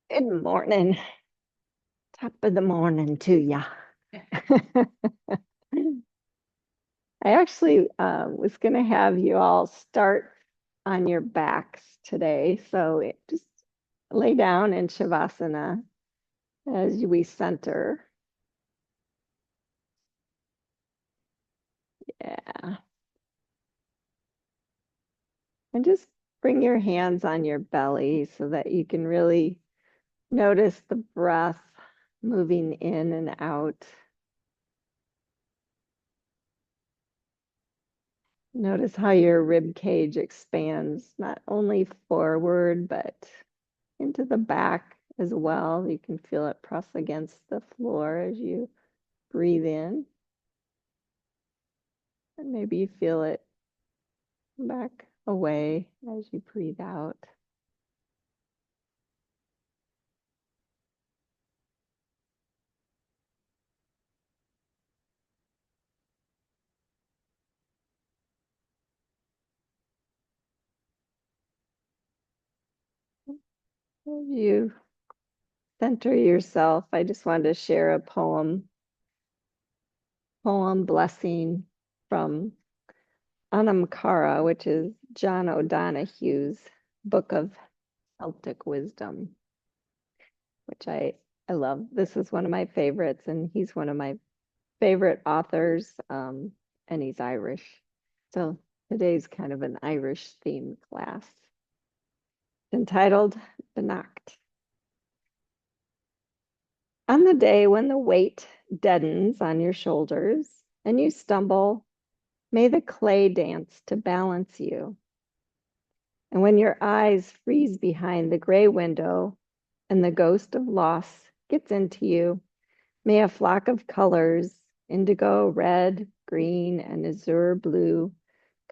Good morning. Top of the morning to ya. I actually was going to have you all start on your backs today. So just lay down in Shavasana as we center. Yeah. And just bring your hands on your belly so that you can really notice the breath moving in and out. Notice how your rib cage expands, not only forward, but into the back as well. You can feel it press against the floor as you breathe in. And maybe you feel it back away as you breathe out. As you center yourself, I just wanted to share a poem blessing from Anamkara, which is John O'Donohue's book of Celtic wisdom, which I love. This is one of my favorites, and he's one of my favorite authors, and he's Irish. So today's kind of an Irish themed class. Entitled Beannacht. On the day when the weight deadens on your shoulders and you stumble, may the clay dance to balance you. And when your eyes freeze behind the gray window and the ghost of loss gets into you, may a flock of colors, indigo, red, green, and azure blue,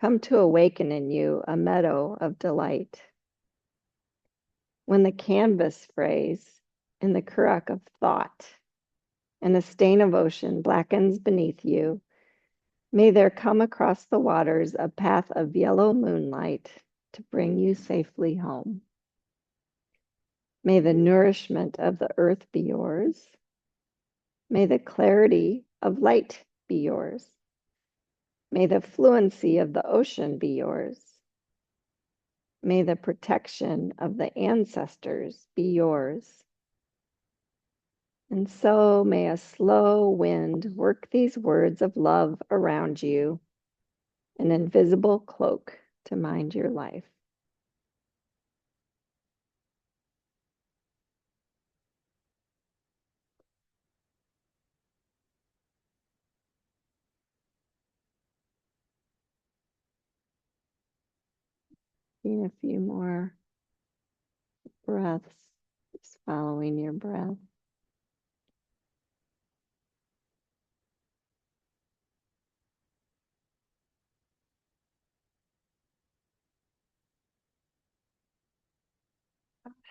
come to awaken in you a meadow of delight. When the canvas frays in the currach of thought and the stain of ocean blackens beneath you, may there come across the waters a path of yellow moonlight to bring you safely home. May the nourishment of the earth be yours. May the clarity of light be yours. May the fluency of the ocean be yours. May the protection of the ancestors be yours. And so may a slow wind work these words of love around you, an invisible cloak to mind your life. Taking a few more breaths, just following your breath.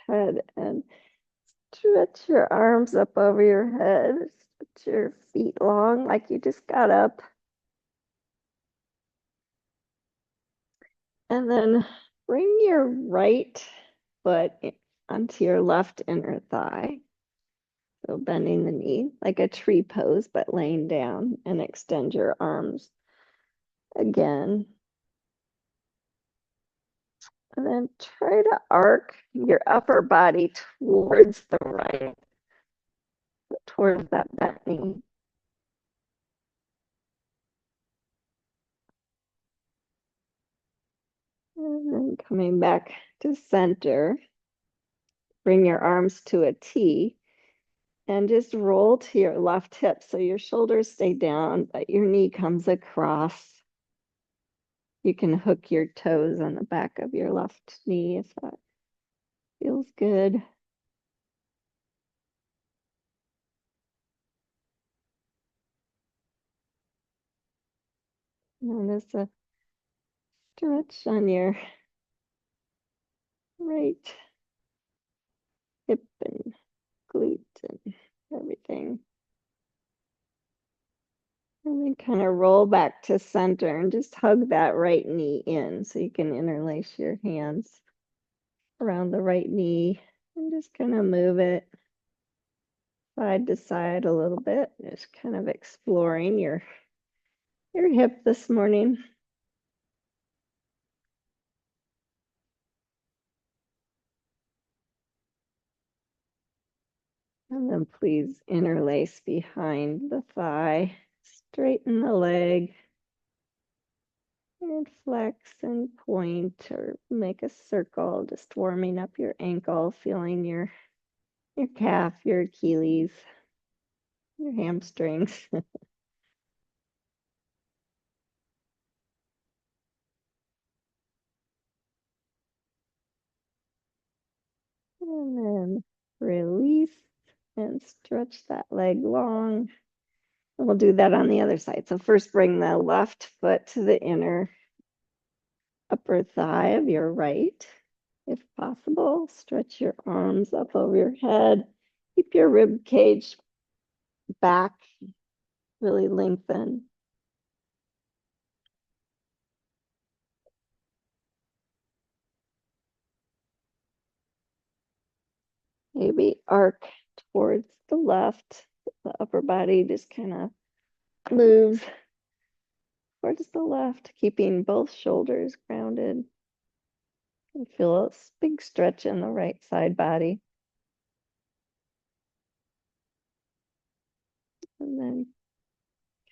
Head and stretch your arms up over your head. Stretch your feet long like you just got up. And then bring your right foot onto your left inner thigh. So bending the knee like a tree pose, but laying down, and extend your arms again. And then try to arc your upper body towards the right, towards that bent knee. And then coming back to center, bring your arms to a T and just roll to your left hip so your shoulders stay down, but your knee comes across. You can hook your toes on the back of your left knee if that feels good. Notice a stretch on your right hip and glute and everything. And then kind of roll back to center and just hug that right knee in so you can interlace your hands around the right knee. And just kind of move it side to side a little bit, just kind of exploring your hip this morning. And then please interlace behind the thigh, straighten the leg, and flex and point or make a circle, just warming up your ankle, feeling your calf, your Achilles, your hamstrings. And then release and stretch that leg long. And we'll do that on the other side. So first bring the left foot to the inner upper thigh of your right. If possible, stretch your arms up over your head. Keep your rib cage back really lengthen. Maybe arc towards the left. The upper body just kind of moves towards the left, keeping both shoulders grounded. And feel a big stretch in the right side body. And then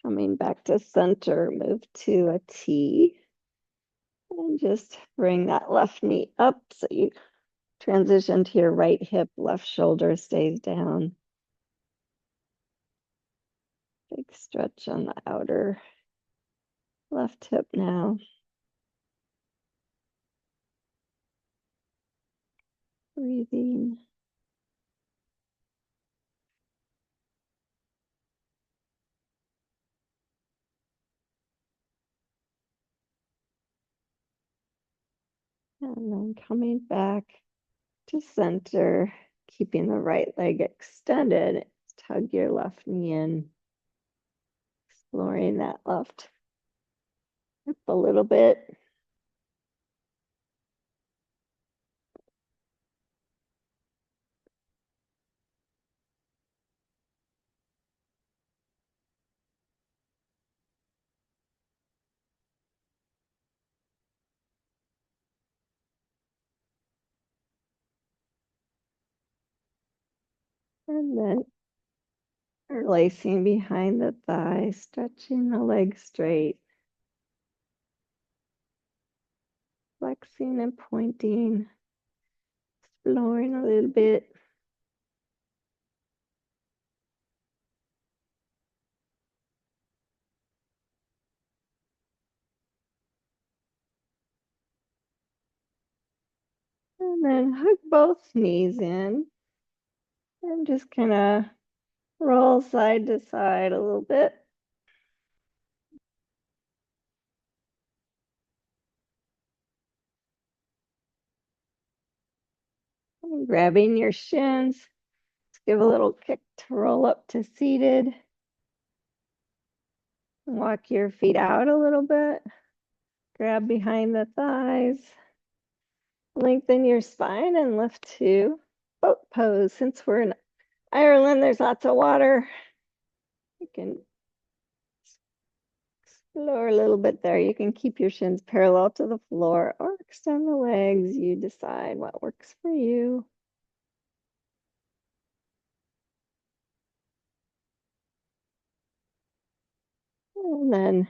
coming back to center, move to a T. And just bring that left knee up so you transition to your right hip, left shoulder stays down. Big stretch on the outer left hip now. Breathing. And then coming back to center, keeping the right leg extended. Tug your left knee in, exploring that left hip a little bit. And then interlacing behind the thigh, stretching the leg straight, flexing and pointing, exploring a little bit. And then hug both knees in and just kind of roll side to side a little bit. And grabbing your shins, just give a little kick to roll up to seated. Walk your feet out a little bit. Grab behind the thighs. Lengthen your spine and lift to boat pose. Since we're in Ireland, there's lots of water. You can explore a little bit there. You can keep your shins parallel to the floor or extend the legs. You decide what works for you. And then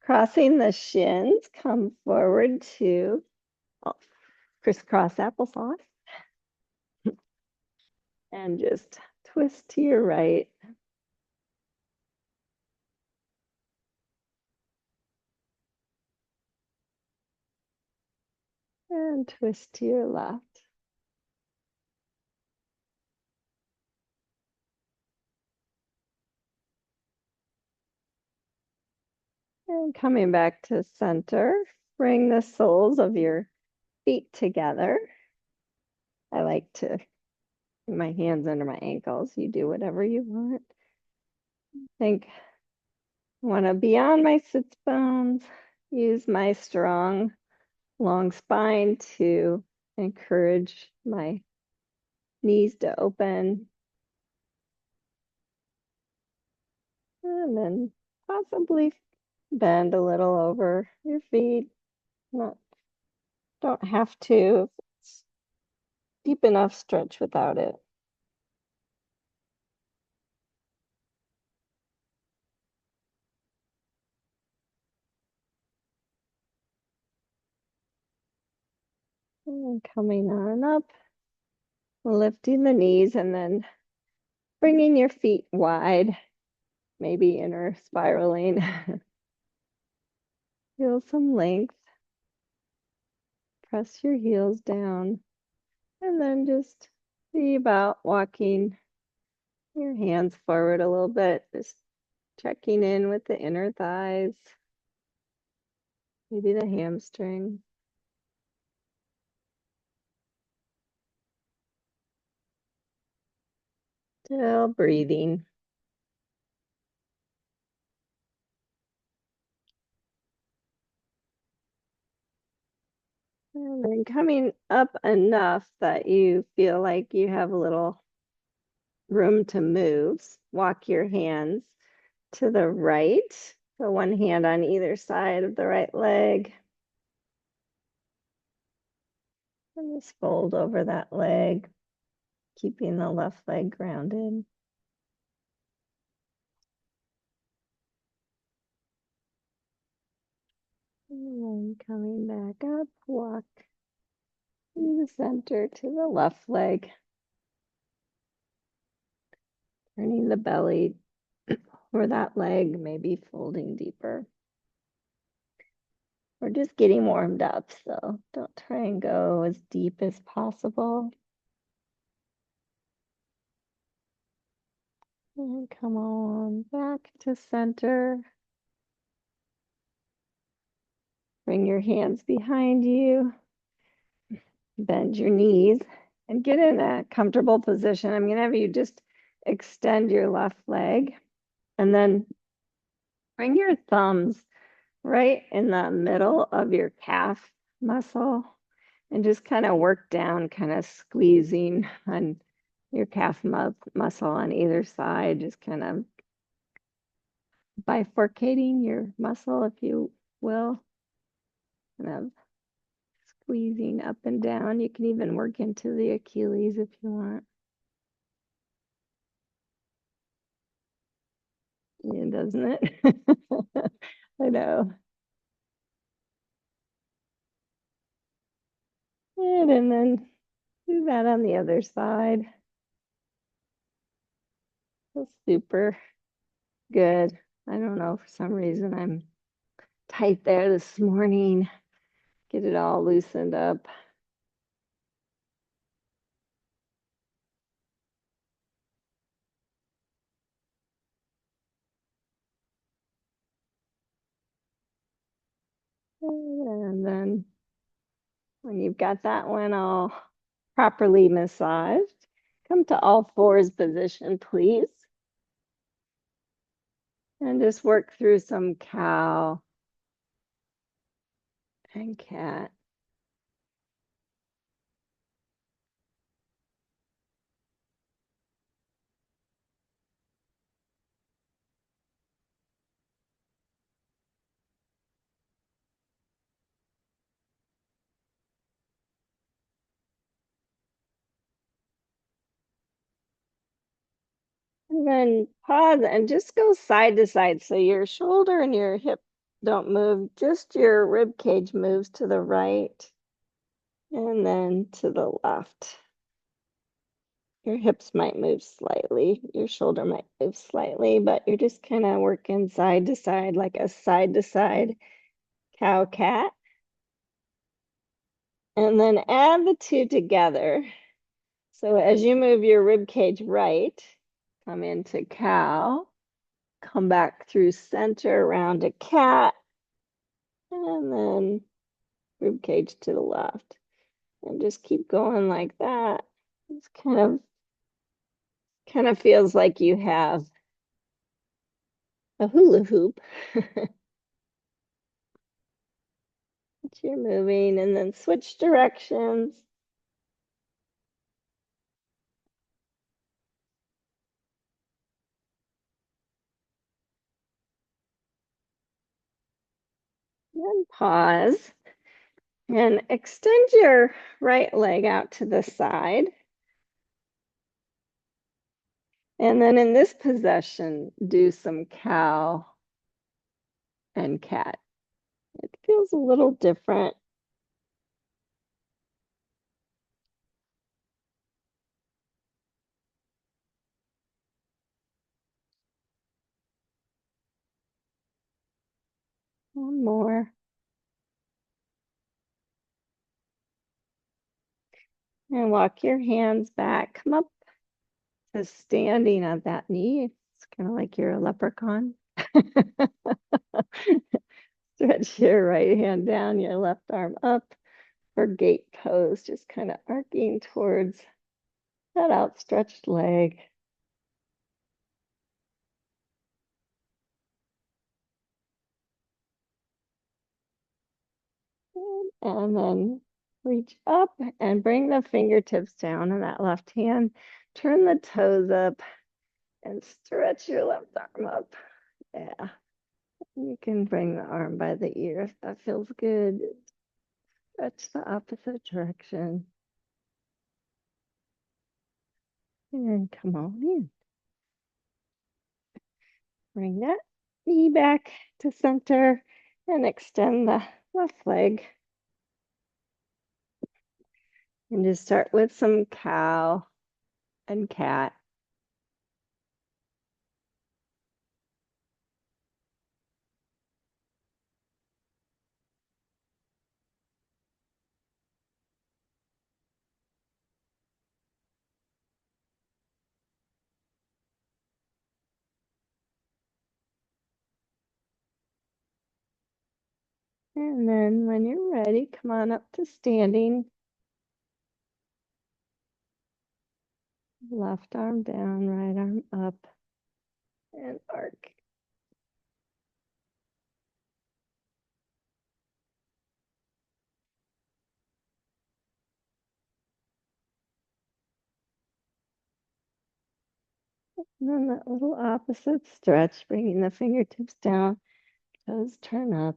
crossing the shins, come forward to crisscross applesauce. And just twist to your right. And twist to your left. And coming back to center, bring the soles of your feet together. I like to put my hands under my ankles. You do whatever you want. Think I want to be on my sits bones. Use my strong, long spine to encourage my knees to open, and then possibly bend a little over your feet. Not, don't have to. It's deep enough stretch without it. And coming on up, lifting the knees, and then bringing your feet wide, maybe inner spiraling. Feel some length. Press your heels down, and then just see about walking your hands forward a little bit, just checking in with the inner thighs, maybe the hamstring. Still breathing. And then coming up enough that you feel like you have a little room to move. Walk your hands to the right. So one hand on either side of the right leg. And just fold over that leg, keeping the left leg grounded. And then coming back up, walk through the center to the left leg. Turning the belly for that leg, maybe folding deeper. We're just getting warmed up, so don't try and go as deep as possible. And come on back to center. Bring your hands behind you. Bend your knees and get in a comfortable position. I'm going to have you just extend your left leg and then bring your thumbs right in the middle of your calf muscle and just kind of work down, kind of squeezing on your calf muscle on either side, just kind of bifurcating your muscle, if you will, kind of squeezing up and down. You can even work into the Achilles if you want. Yeah, doesn't it? I know. And then do that on the other side. Feels super good. I don't know, for some reason I'm tight there this morning. Get it all loosened up. And then when you've got that one all properly massaged, come to all fours position, please. And just work through some cow and cat. And then pause and just go side to side. So your shoulder and your hip don't move, just your rib cage moves to the right and then to the left. Your hips might move slightly, your shoulder might move slightly, but you're just kind of working side to side, like a side to side cow cat. And then add the two together. So as you move your rib cage right, come into cow, come back through center around to cat, and then rib cage to the left. And just keep going like that. It's kind of feels like you have a hula hoop that you're moving, and then switch directions. And pause and extend your right leg out to the side. And then in this position, do some cow and cat. It feels a little different. One more. And walk your hands back. Come up to standing on that knee. It's kind of like you're a leprechaun. Stretch your right hand down, your left arm up for gate pose, just kind of arcing towards that outstretched leg. And then reach up and bring the fingertips down on that left hand. Turn the toes up and stretch your left arm up. Yeah. You can bring the arm by the ear if that feels good. Stretch the opposite direction. And come on in. Bring that knee back to center and extend the left leg. And just start with some cow and cat. And then when you're ready, come on up to standing. Left arm down, right arm up, and arc. And then that little opposite stretch, bringing the fingertips down, toes turn up.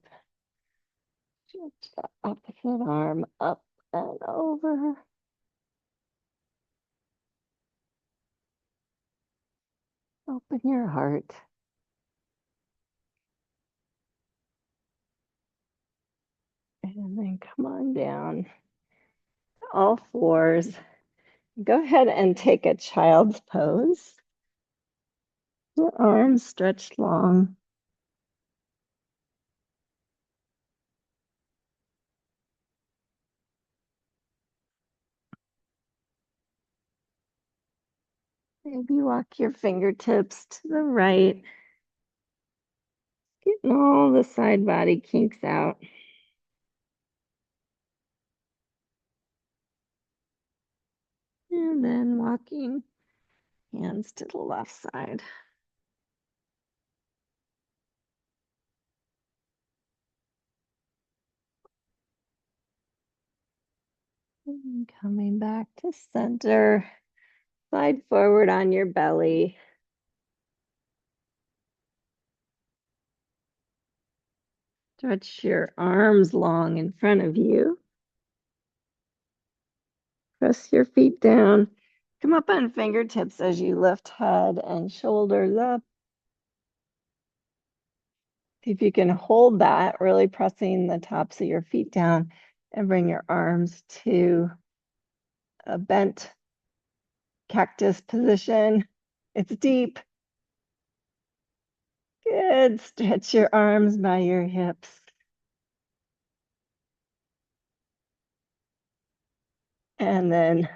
Stretch the opposite arm up and over. Open your heart. And then come on down to all fours. Go ahead and take a child's pose. Your arms stretched long. Maybe walk your fingertips to the right, getting all the side body kinks out. And then walking hands to the left side. And coming back to center. Slide forward on your belly. Stretch your arms long in front of you. Press your feet down. Come up on fingertips as you lift head and shoulders up. See if you can hold that, really pressing the tops of your feet down and bring your arms to a bent cactus position. It's deep. Good. Stretch your arms by your hips. And then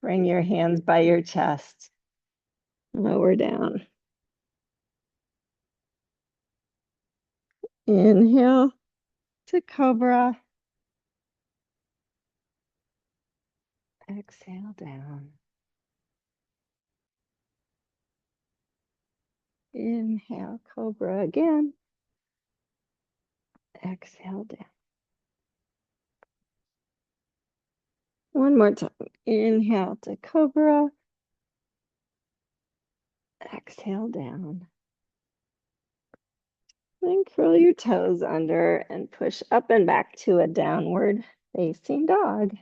bring your hands by your chest. Lower down. Inhale to cobra. Exhale down. Inhale, cobra again. Exhale down. One more time. Inhale to cobra. Exhale down. Then curl your toes under and push up and back to a downward facing dog.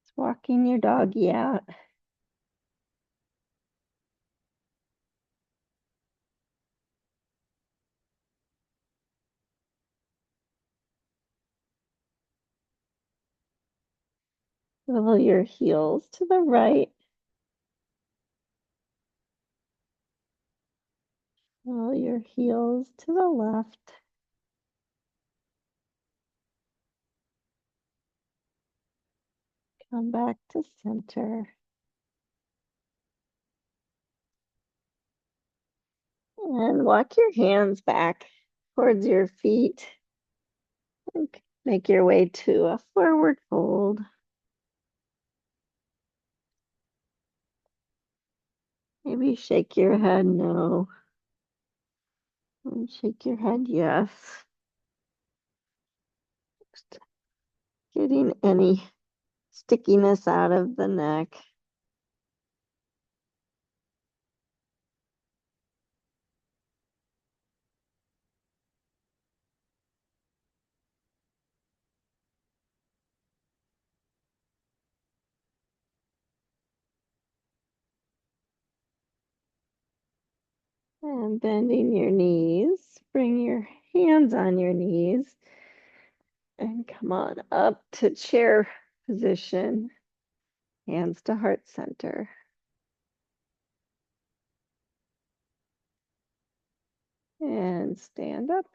It's walking your doggy out. Swivel your heels to the right. Swivel your heels to the left. Come back to center. And walk your hands back towards your feet. And make your way to a forward fold. Maybe shake your head no. And shake your head yes. Just getting any stickiness out of the neck. And bending your knees. Bring your hands on your knees. And come on up to chair position. Hands to heart center. And stand up.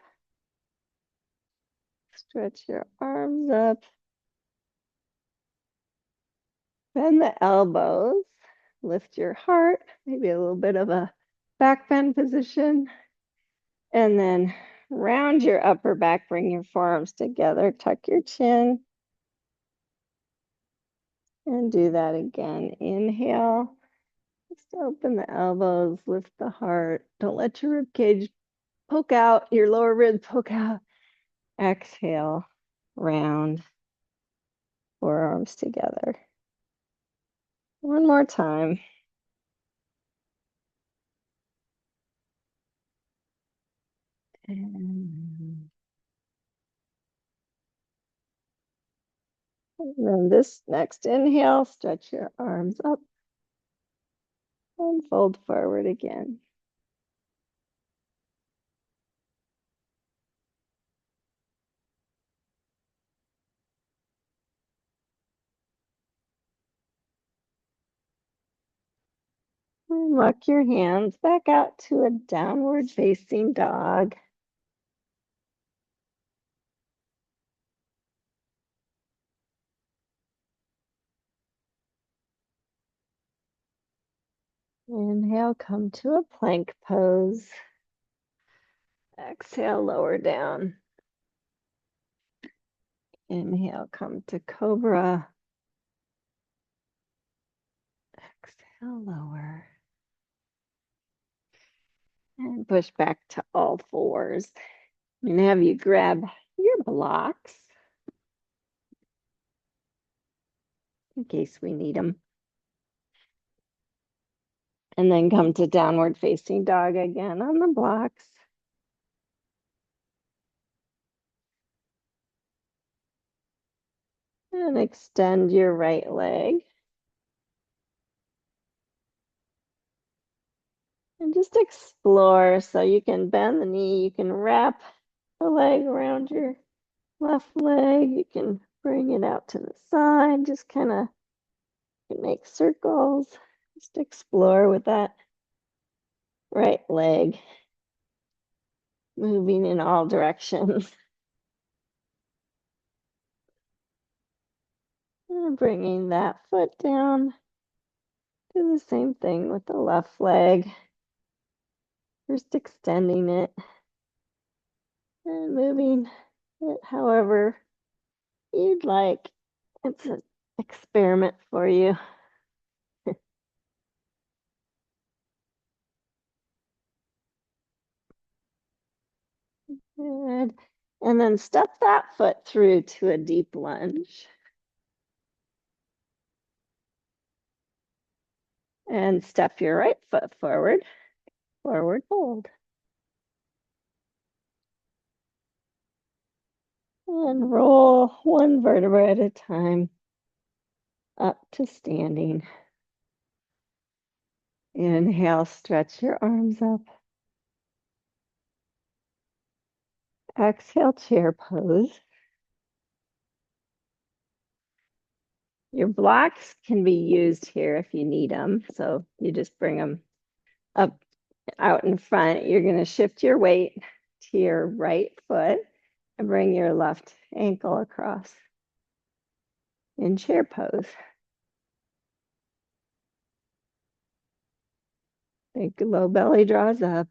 Stretch your arms up. Bend the elbows. Lift your heart. Maybe a little bit of a back bend position. And then round your upper back. Bring your forearms together. Tuck your chin. And do that again. Inhale. Just open the elbows. Lift the heart. Don't let your rib cage poke out. Your lower ribs poke out. Exhale. Round. Forearms together. One more time. And then this next inhale, stretch your arms up and fold forward again. And walk your hands back out to a downward facing dog. Inhale, come to a plank pose. Exhale, lower down. Inhale, come to cobra. Exhale, lower. And push back to all fours. And have you grab your blocks in case we need them. And then come to downward facing dog again on the blocks. And extend your right leg. And just explore. So you can bend the knee, you can wrap the leg around your left leg, you can bring it out to the side, just kind of make circles. Just explore with that right leg, moving in all directions. And bringing that foot down. Do the same thing with the left leg. First extending it and moving it however you'd like. It's an experiment for you. Good. And then step that foot through to a deep lunge. And step your right foot forward, forward fold. And roll one vertebra at a time up to standing. Inhale, stretch your arms up. Exhale, chair pose. Your blocks can be used here if you need them. So you just bring them up out in front. You're going to shift your weight to your right foot and bring your left ankle across in chair pose. Big low belly draws up.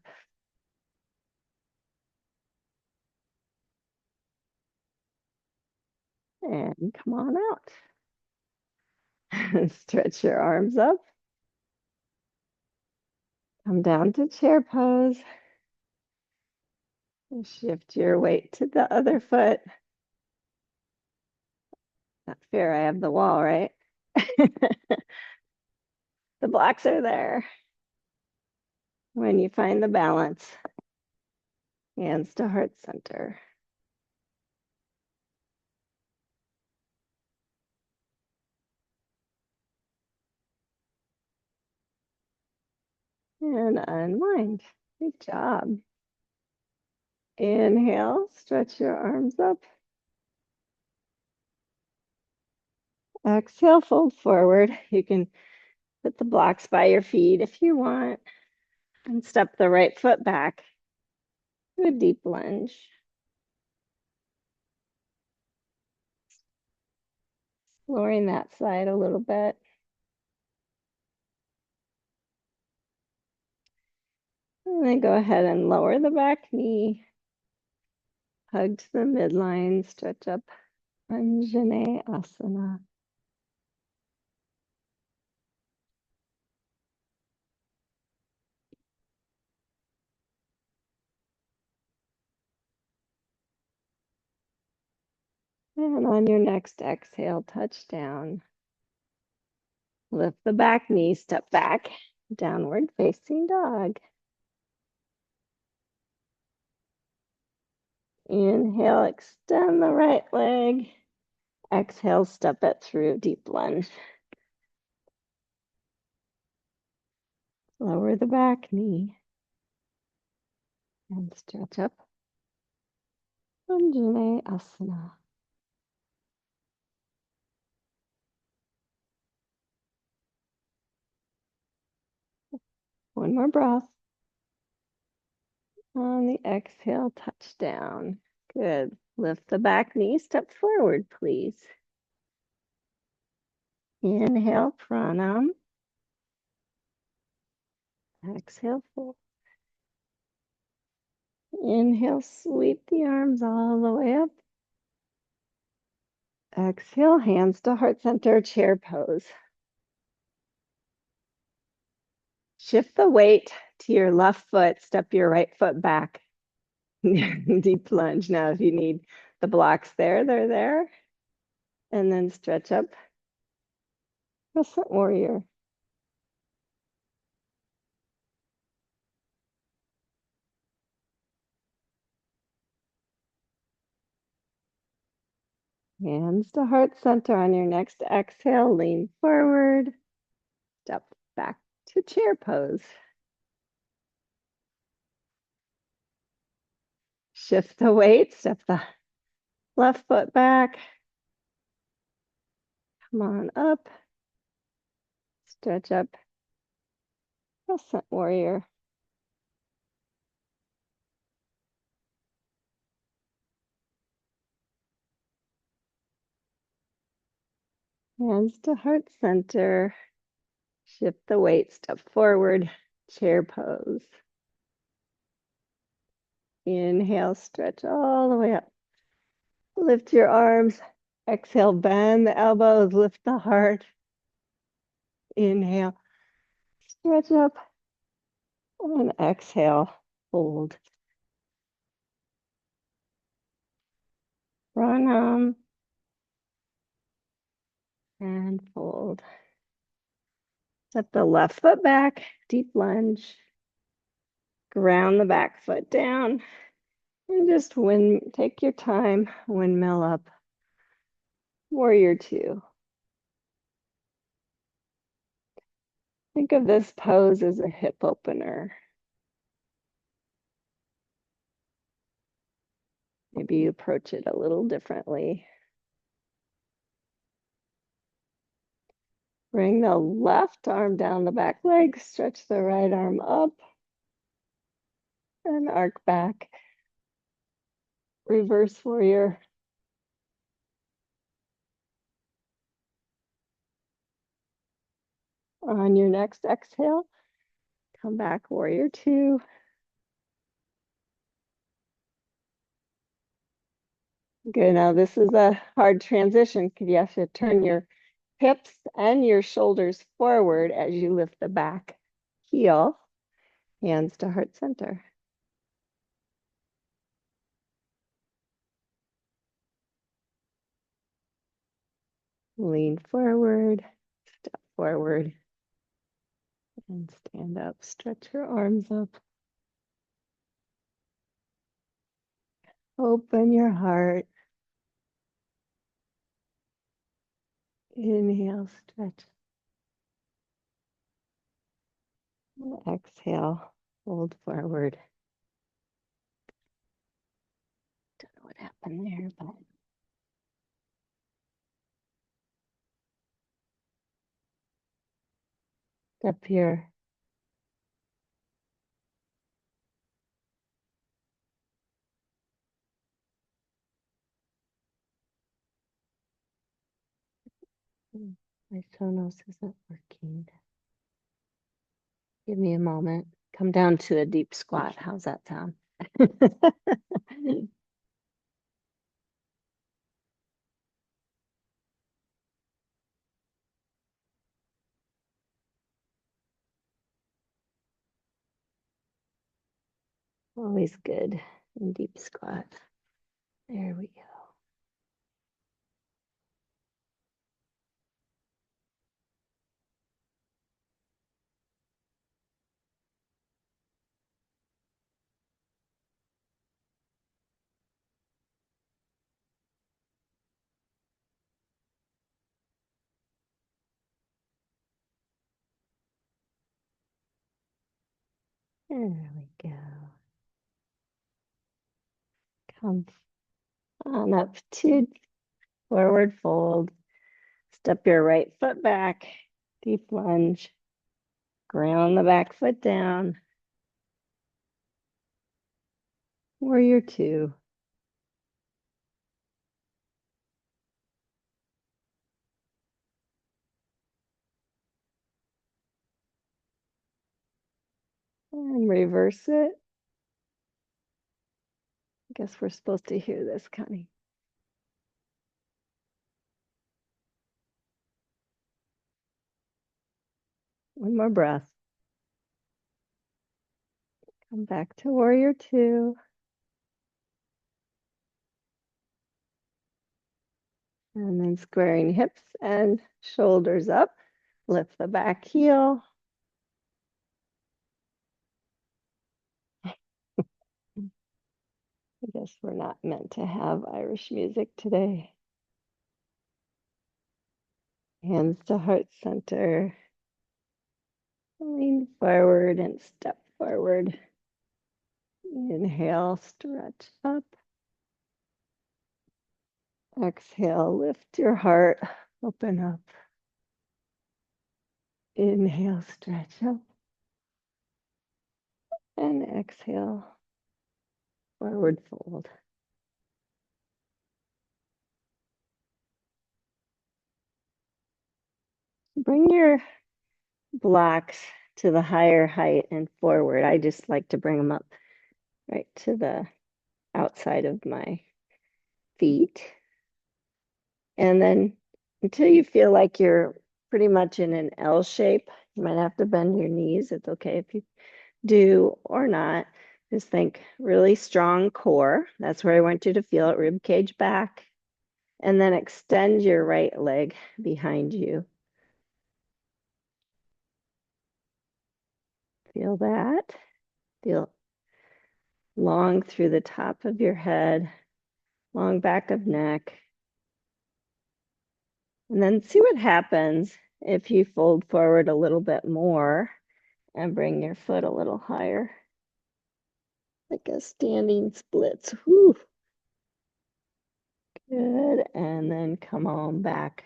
And come on out. Stretch your arms up. Come down to chair pose. And shift your weight to the other foot. Not fair, I have the wall, right? The blocks are there. When you find the balance, hands to heart center. And unwind. Good job. Inhale, stretch your arms up. Exhale, fold forward. You can put the blocks by your feet if you want. And step the right foot back to a deep lunge. Lowering that side a little bit. And then go ahead and lower the back knee. Hug to the midline, stretch up Anjaneyasana. And on your next exhale, touch down. Lift the back knee, step back, downward facing dog. Inhale, extend the right leg. Exhale, step it through, deep lunge. Lower the back knee and stretch up. Anjaneyasana. One more breath. On the exhale, touch down. Good. Lift the back knee, step forward, please. Inhale, pranam. Exhale, fold. Inhale, sweep the arms all the way up. Exhale, hands to heart center, chair pose. Shift the weight to your left foot, step your right foot back. Deep lunge. Now, if you need the blocks there, they're there. And then stretch up. Crescent warrior. Hands to heart center. On your next exhale, lean forward. Step back to chair pose. Shift the weight, step the left foot back. Come on up. Stretch up. Crescent warrior. Hands to heart center. Shift the weight, step forward, chair pose. Inhale, stretch all the way up. Lift your arms. Exhale, bend the elbows, lift the heart. Inhale, stretch up. And exhale, fold. Pranam. And fold. Step the left foot back, deep lunge. Ground the back foot down. And just take your time, windmill up, warrior two. Think of this pose as a hip opener. Maybe you approach it a little differently. Bring the left arm down the back leg, stretch the right arm up, and arc back. Reverse warrior. On your next exhale, come back, warrior two. Good, now this is a hard transition because you have to turn your hips and your shoulders forward as you lift the back heel, hands to heart center. Lean forward, step forward, and stand up. Stretch your arms up. Open your heart. Inhale, stretch. Exhale, fold forward. Don't know what happened there, but step here. My Sonos isn't working. Give me a moment. Come down to a deep squat. How's that sound? Always good in deep squat. There we go. There we go. Come on up to forward fold. Step your right foot back, deep lunge. Ground the back foot down. Warrior two. And reverse it. I guess we're supposed to hear this, Connie. One more breath. Come back to warrior two. And then squaring hips and shoulders up. Lift the back heel. I guess we're not meant to have Irish music today. Hands to heart center. Lean forward and step forward. Inhale, stretch up. Exhale, lift your heart, open up. Inhale, stretch up. And exhale, forward fold. Bring your blocks to the higher height and forward. I just like to bring them up right to the outside of my feet. And then until you feel like you're pretty much in an L shape, you might have to bend your knees. It's okay if you do or not. Just think really strong core. That's where I want you to feel it, rib cage back. And then extend your right leg behind you. Feel that. Feel long through the top of your head, long back of neck. And then see what happens if you fold forward a little bit more and bring your foot a little higher. Like a standing splits. Whew. Good. And then come on back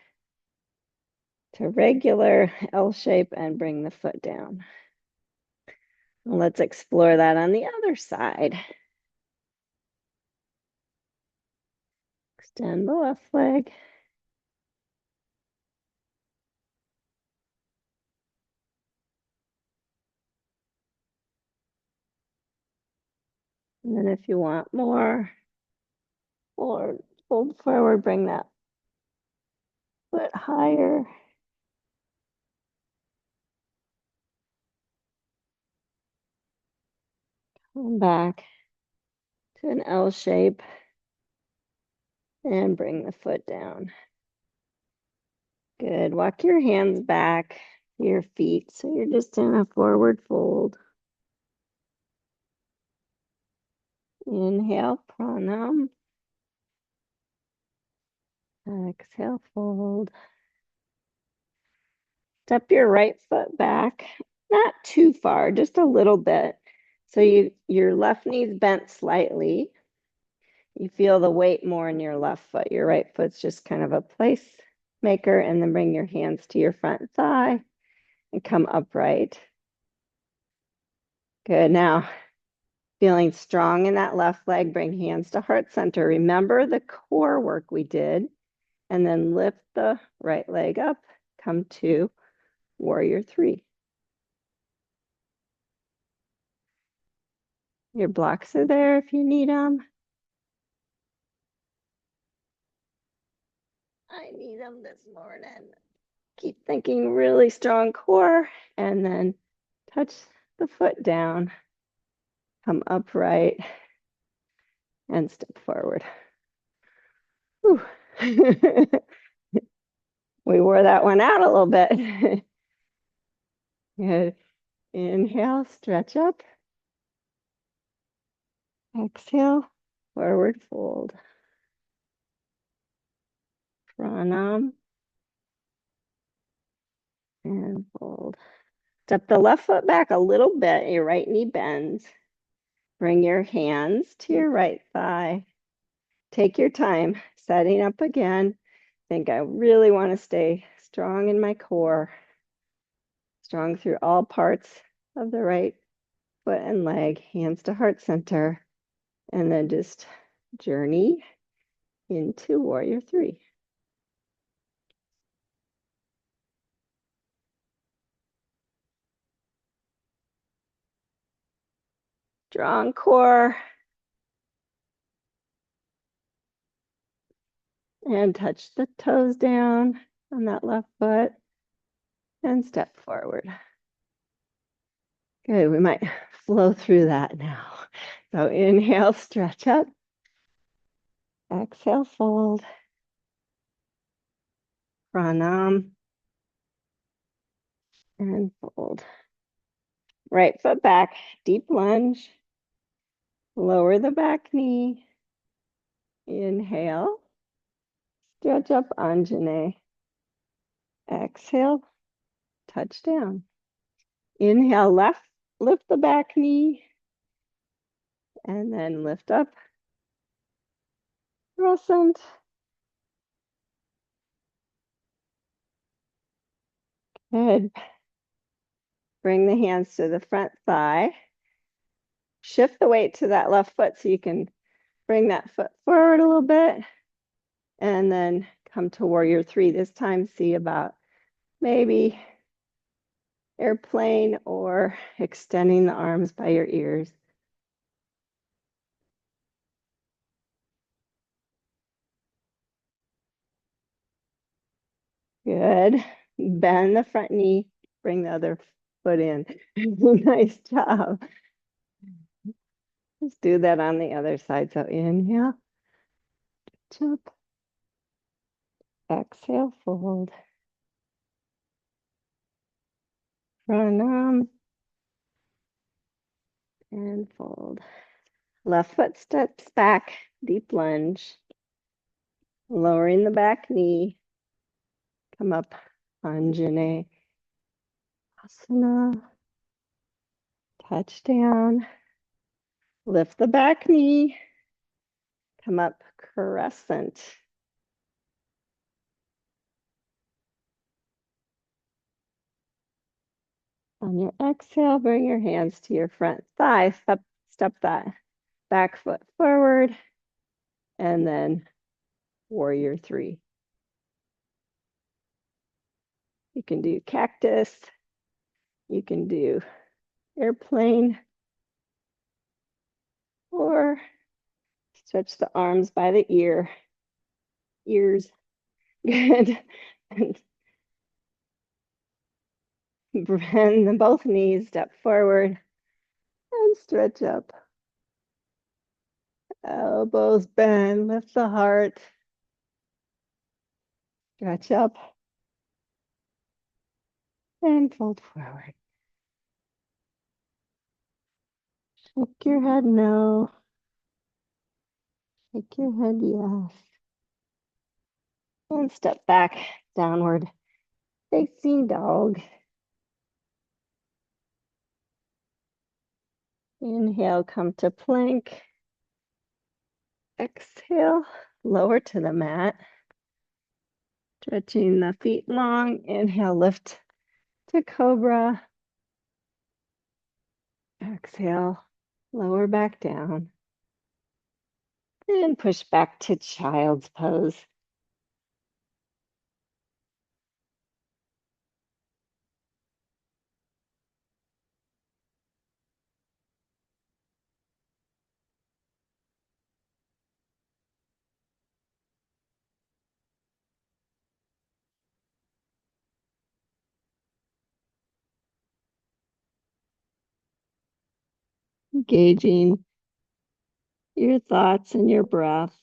to regular L shape and bring the foot down. Let's explore that on the other side. Extend the left leg. And then if you want more, or fold forward, bring that foot higher. Come back to an L shape and bring the foot down. Good. Walk your hands back to your feet so you're just in a forward fold. Inhale, pranam. Exhale, fold. Step your right foot back, not too far, just a little bit. So your left knee's bent slightly. You feel the weight more in your left foot. Your right foot's just kind of a place maker, and then bring your hands to your front thigh and come upright. Good. Now, feeling strong in that left leg, bring hands to heart center. Remember the core work we did, and then lift the right leg up. Come to warrior three. Your blocks are there if you need them. I need them this morning. Keep thinking really strong core, and then touch the foot down. Come upright and step forward. We wore that one out a little bit. Good. Inhale, stretch up. Exhale, forward fold. Pranam and fold. Step the left foot back a little bit. Your right knee bends. Bring your hands to your right thigh. Take your time setting up again. Think I really want to stay strong in my core, strong through all parts of the right foot and leg, hands to heart center, and then just journey into warrior three. Strong core. And touch the toes down on that left foot and step forward. Good, we might flow through that now. So inhale, stretch up. Exhale, fold. Pranam and fold. Right foot back, deep lunge. Lower the back knee. Inhale. Stretch up, Anjane. Exhale, touch down. Inhale, lift the back knee. And then lift up. Crescent. Good. Bring the hands to the front thigh. Shift the weight to that left foot so you can bring that foot forward a little bit. And then come to warrior three. This time, see about maybe airplane or extending the arms by your ears. Good. Bend the front knee. Bring the other foot in. Nice job. Let's do that on the other side. So inhale, jump. Exhale, fold. Pranam and fold. Left foot steps back, deep lunge, lowering the back knee. Come up, Anjane Asana, touch down, lift the back knee, come up, crescent. On your exhale, bring your hands to your front thigh, step that back foot forward, and then warrior three. You can do cactus, you can do airplane, or stretch the arms by the ears. Good. And bend both knees, step forward and stretch up. Elbows bend, lift the heart. Stretch up and fold forward. Shake your head no. Shake your head yes. And step back, downward facing dog. Inhale, come to plank. Exhale, lower to the mat. Stretching the feet long. Inhale, lift to cobra. Exhale, lower back down. And push back to child's pose. Engaging your thoughts and your breath.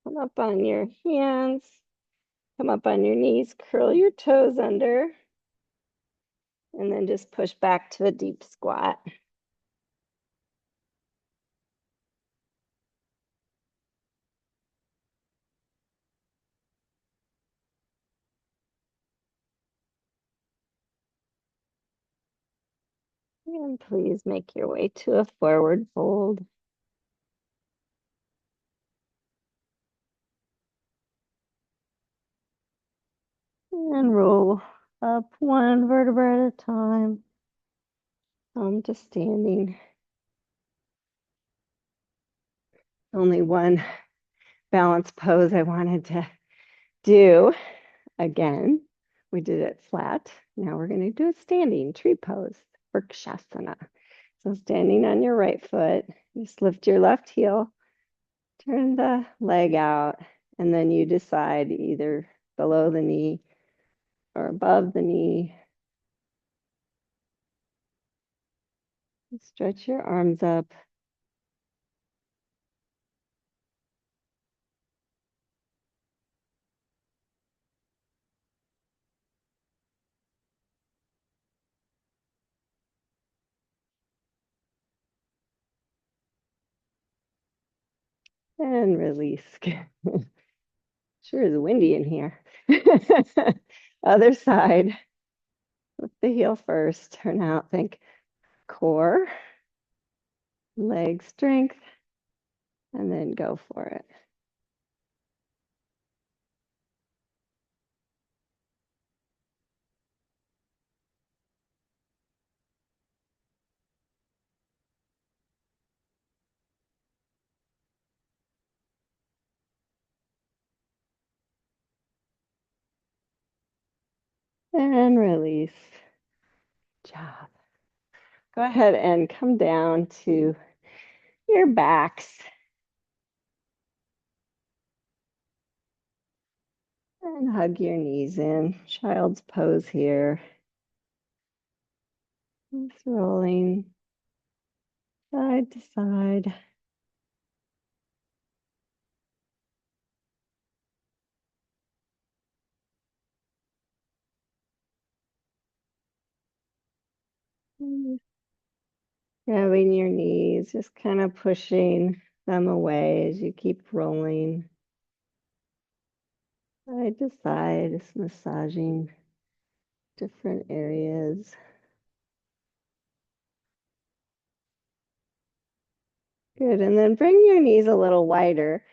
Come up on your hands. Come up on your knees. Curl your toes under. And then just push back to a deep squat. And please make your way to a forward fold. And roll up one vertebra at a time. To standing. Only one balance pose I wanted to do again. We did it flat. Now we're going to do a standing tree pose, Vrikshasana. So standing on your right foot, just lift your left heel, turn the leg out, and then you decide either below the knee or above the knee. Stretch your arms up. And release. Sure is windy in here. Other side. Lift the heel first. Turn out. Think core, leg strength, and then go for it. And release. Good job. Go ahead and come down to your backs. And hug your knees in. Child's pose here. Just rolling side to side. Grabbing your knees, just kind of pushing them away as you keep rolling side to side, just massaging different areas. Good. And then bring your knees a little wider.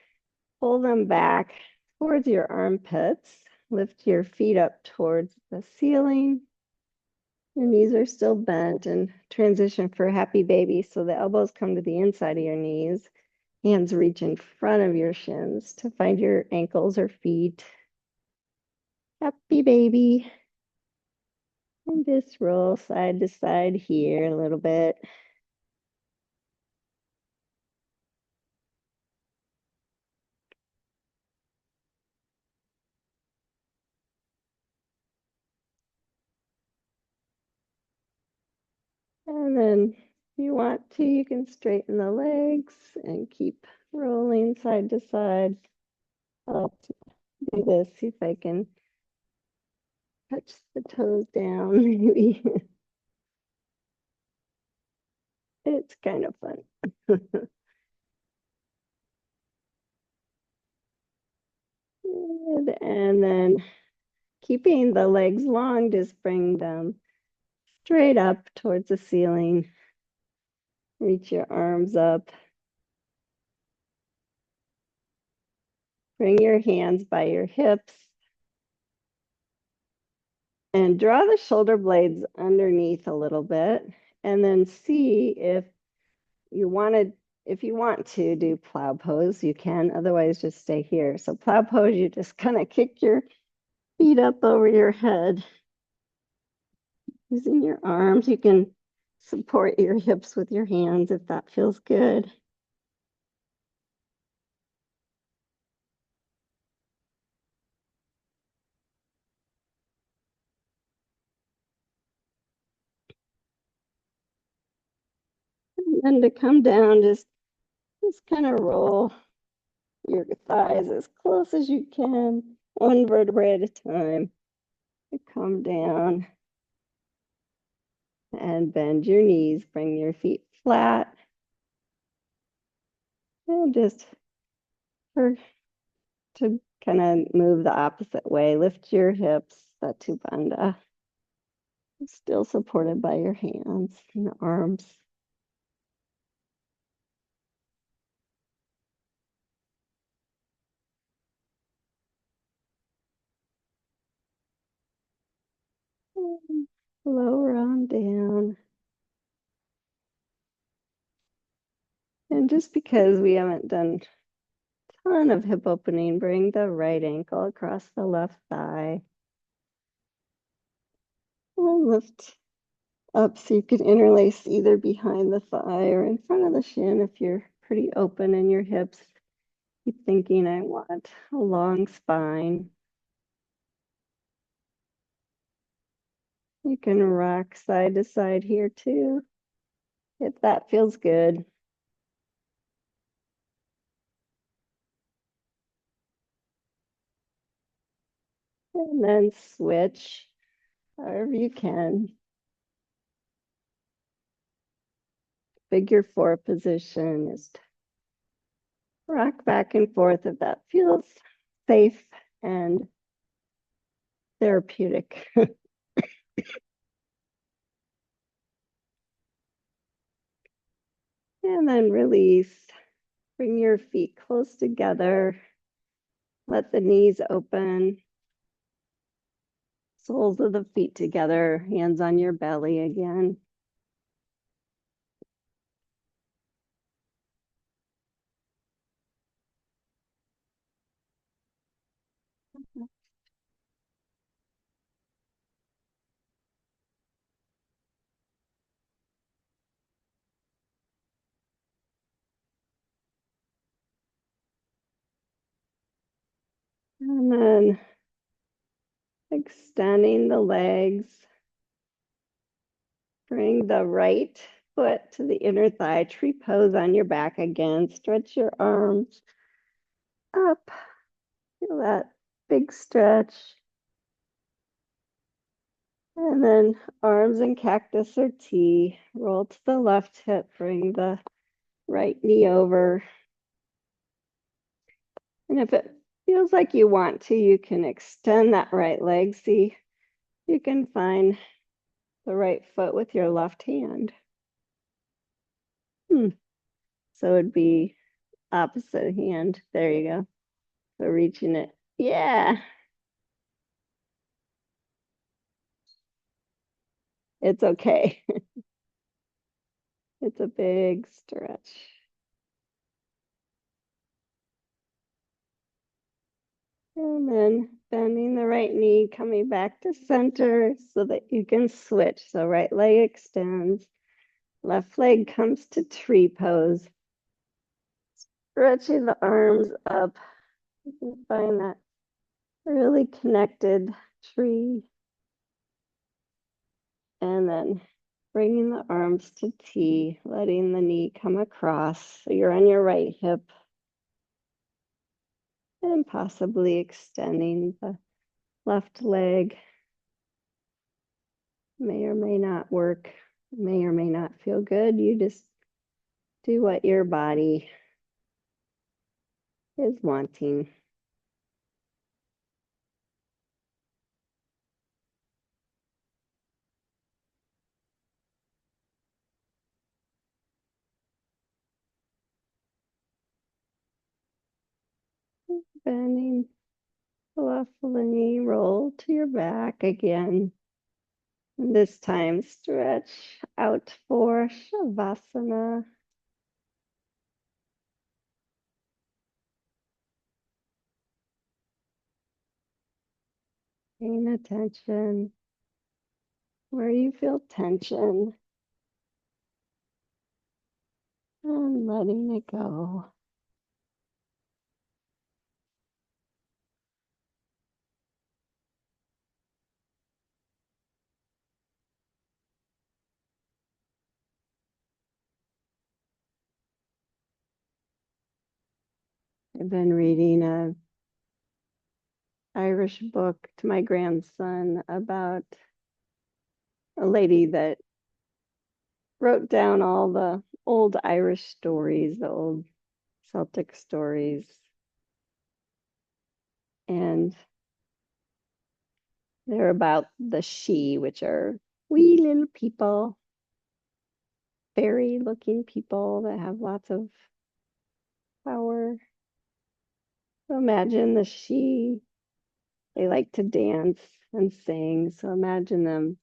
Pull them back towards your armpits. Lift your feet up towards the ceiling. Your knees are still bent and transition for happy baby. So the elbows come to the inside of your knees. Hands reach in front of your shins to find your ankles or feet. Happy baby. And just roll side to side here a little bit. And then if you want to, you can straighten the legs and keep rolling side to side. I'll do this, see if I can touch the toes down, maybe. It's kind of fun. Good. And then keeping the legs long, just bring them straight up towards the ceiling. Reach your arms up. Bring your hands by your hips and draw the shoulder blades underneath a little bit, and then see you wanted if you want to do plow pose, you can. Otherwise, just stay here. So plow pose, you just kind of kick your feet up over your head using your arms. You can support your hips with your hands if that feels good. And then to come down, just kind of roll your thighs as close as you can, one vertebrae at a time. To come down and bend your knees, bring your feet flat, and just for to kind of move the opposite way, lift your hips, Satu Bandha, still supported by your hands and arms. And lower on down. And just because we haven't done a ton of hip opening, bring the right ankle across the left thigh. And lift up so you can interlace either behind the thigh or in front of the shin if you're pretty open in your hips. Keep thinking, I want a long spine. You can rock side to side here too, if that feels good. And then switch however you can. Figure four position is rock back and forth if that feels safe and therapeutic. And then release. Bring your feet close together. Let the knees open. Soles of the feet together, hands on your belly again. And then extending the legs. Bring the right foot to the inner thigh, tree pose on your back again. Stretch your arms up. Feel that big stretch. And then arms in cactus or T. Roll to the left hip, bring the right knee over. And if it feels like you want to, you can extend that right leg. See, you can find the right foot with your left hand. So it'd be opposite hand. There you go. So reaching it. Yeah, it's okay. It's a big stretch. And then bending the right knee, coming back to center so that you can switch. So right leg extends, left leg comes to tree pose. Stretching the arms up. You can find that really connected tree. And then bringing the arms to T, letting the knee come across. So you're on your right hip. And possibly extending the left leg. May or may not work, may or may not feel good. You just do what your body is wanting. Bending the left knee, roll to your back again. And this time stretch out for Shavasana. Paying attention where you feel tension and letting it go. I've been reading a Irish book to my grandson about a lady that wrote down all the old Irish stories, the old Celtic stories. And they're about the Sidhe, which are wee little people, fairy looking people that have lots of power. So imagine the Sidhe, they like to dance and sing. So imagine them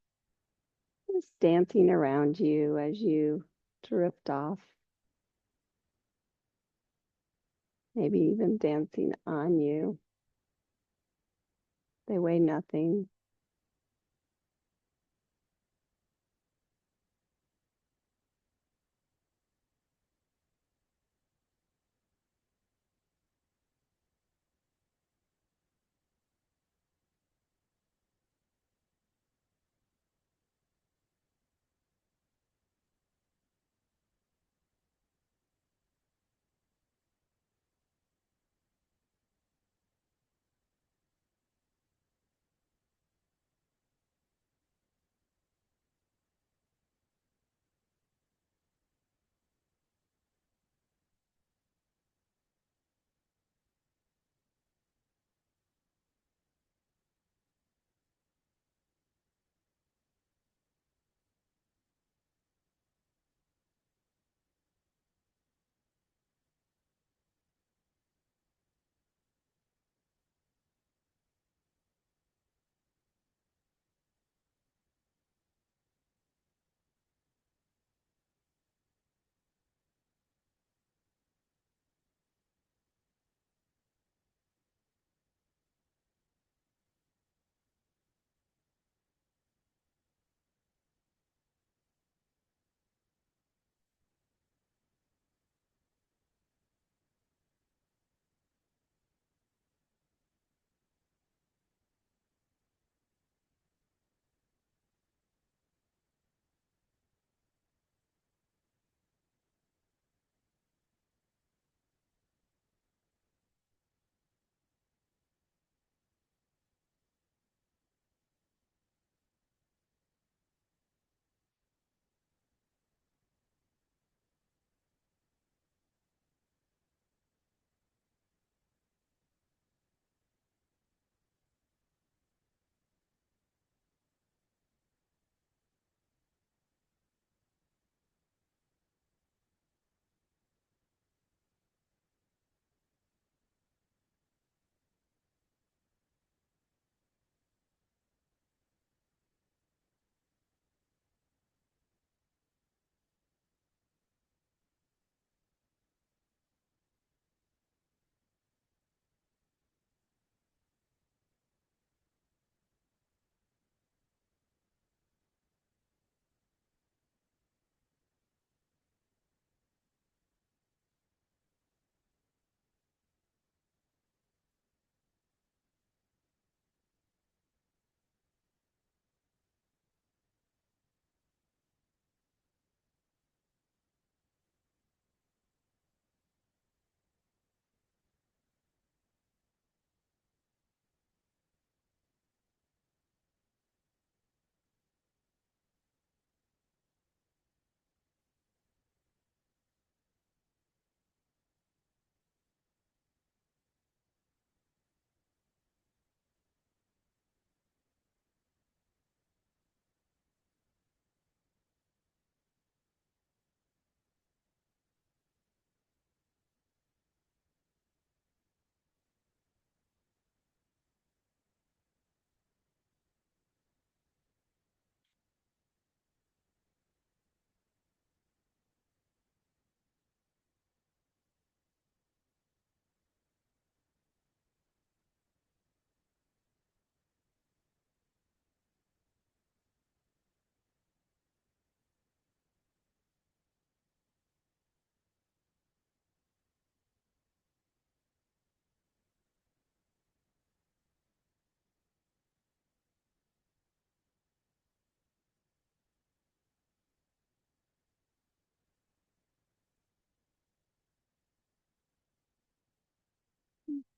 just dancing around you as you drift off. Maybe even dancing on you. They weigh nothing.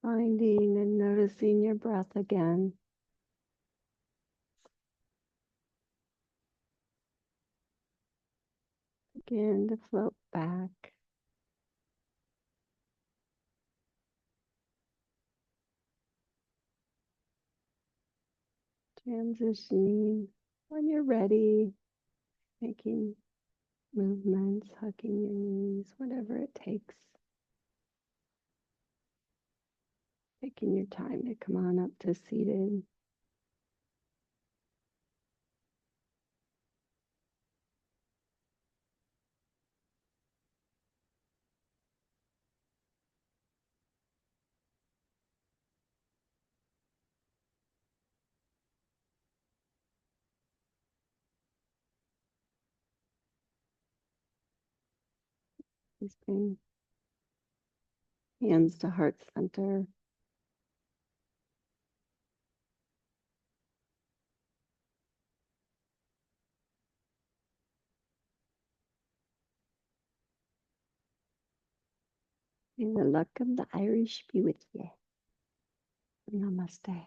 Finding and noticing your breath again. Begin to float back. Transitioning when you're ready, making movements, hugging your knees, whatever it takes. Taking your time to come on up to seated. Just bring hands to heart center. May the luck of the Irish be with you. Namaste.